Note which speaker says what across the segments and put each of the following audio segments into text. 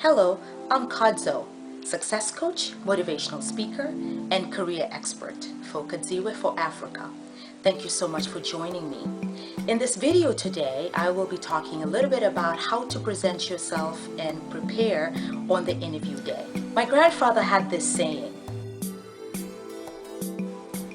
Speaker 1: Hello, I'm Kadzo, success coach, motivational speaker, and career expert for Kadzoweforafrica. Thank you so much for joining me. In this video today, I will be talking a little bit about how to present yourself and prepare on the interview day. My grandfather had this saying,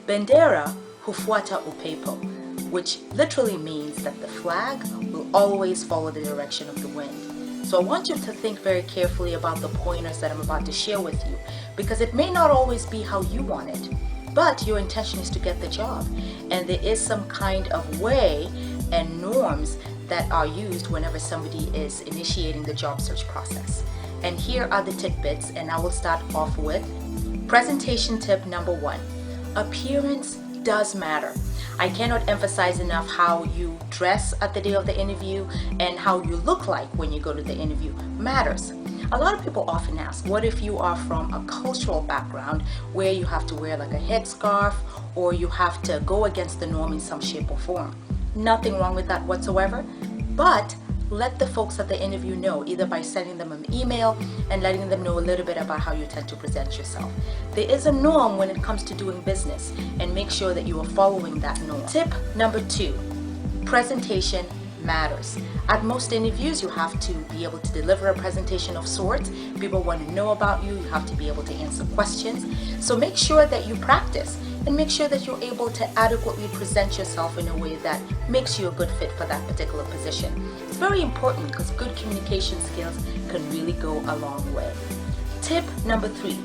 Speaker 1: Bendera hufuata upepo, which literally means that the flag will always follow the direction of the wind. So I want you to think very carefully about the pointers that I'm about to share with you, because it may not always be how you want it, but your intention is to get the job. And there is some kind of way and norms that are used whenever somebody is initiating the job search process. And here are the tidbits, and I will start off with presentation tip number 1. Appearance does matter. I cannot emphasize enough how you dress at the day of the interview and how you look like when you go to the interview matters. A lot of people often ask, what if you are from a cultural background where you have to wear like a headscarf or you have to go against the norm in some shape or form? Nothing wrong with that whatsoever, but let the folks at the interview know, either by sending them an email and letting them know a little bit about how you tend to present yourself. There is a norm when it comes to doing business, and make sure that you are following that norm. Tip number 2, presentation matters. At most interviews, you have to be able to deliver a presentation of sorts. People want to know about you. You have to be able to answer questions. So make sure that you practice and make sure that you're able to adequately present yourself in a way that makes you a good fit for that particular position. It's very important because good communication skills can really go a long way. Tip number 3,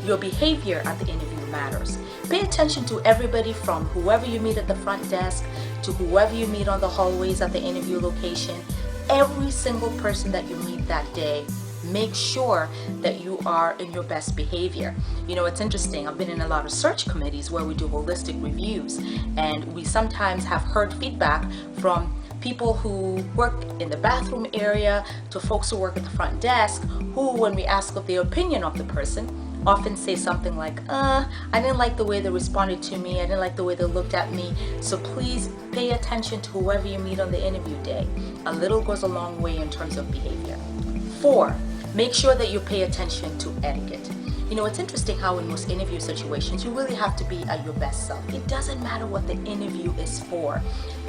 Speaker 1: your behavior at the interview matters. Pay attention to everybody from whoever you meet at the front desk to whoever you meet on the hallways at the interview location. Every single person that you meet that day, make sure that you are in your best behavior. You know, it's interesting. I've been in a lot of search committees where we do holistic reviews, and we sometimes have heard feedback from people who work in the bathroom area to folks who work at the front desk who, when we ask of their opinion of the person, often say something like, I didn't like the way they responded to me, I didn't like the way they looked at me. So please pay attention to whoever you meet on the interview day. A little goes a long way in terms of behavior. 4, make sure that you pay attention to etiquette. You know, it's interesting how in most interview situations, you really have to be at your best self. It doesn't matter what the interview is for.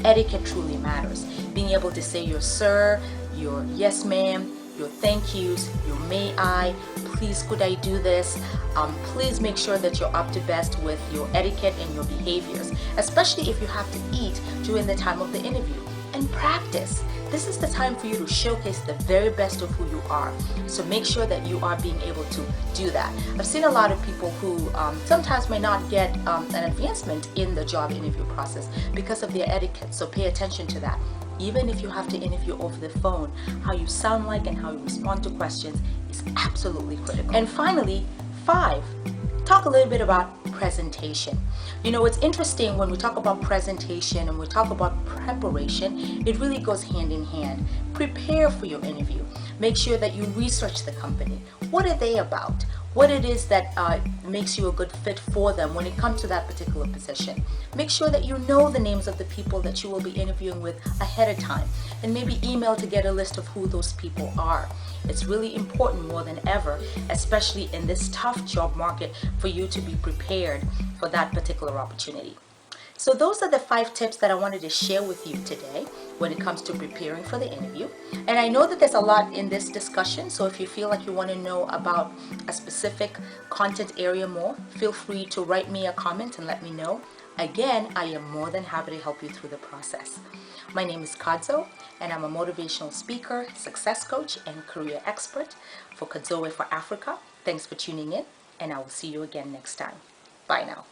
Speaker 1: Etiquette truly matters. Being able to say your sir, your yes ma'am, your thank yous, your may I, please could I do this? Please make sure that you're up to best with your etiquette and your behaviors, especially if you have to eat during the time of the interview. And practice. This is the time for you to showcase the very best of who you are. So make sure that you are being able to do that. I've seen a lot of people who sometimes may not get an advancement in the job interview process because of their etiquette. So pay attention to that. Even if you have to interview over the phone, how you sound like and how you respond to questions is absolutely critical. And finally, 5, talk a little bit about presentation. You know, it's interesting when we talk about presentation and we talk about preparation, it really goes hand in hand. Prepare for your interview. Make sure that you research the company. What are they about? What it is that makes you a good fit for them when it comes to that particular position. Make sure that you know the names of the people that you will be interviewing with ahead of time, and maybe email to get a list of who those people are. It's really important more than ever, especially in this tough job market, for you to be prepared for that particular opportunity. So those are the 5 tips that I wanted to share with you today when it comes to preparing for the interview. And I know that there's a lot in this discussion, so if you feel like you want to know about a specific content area more, feel free to write me a comment and let me know. Again, I am more than happy to help you through the process. My name is Kadzo, and I'm a motivational speaker, success coach, and career expert for Kadzoweforafrica. Thanks for tuning in, and I will see you again next time. Bye now.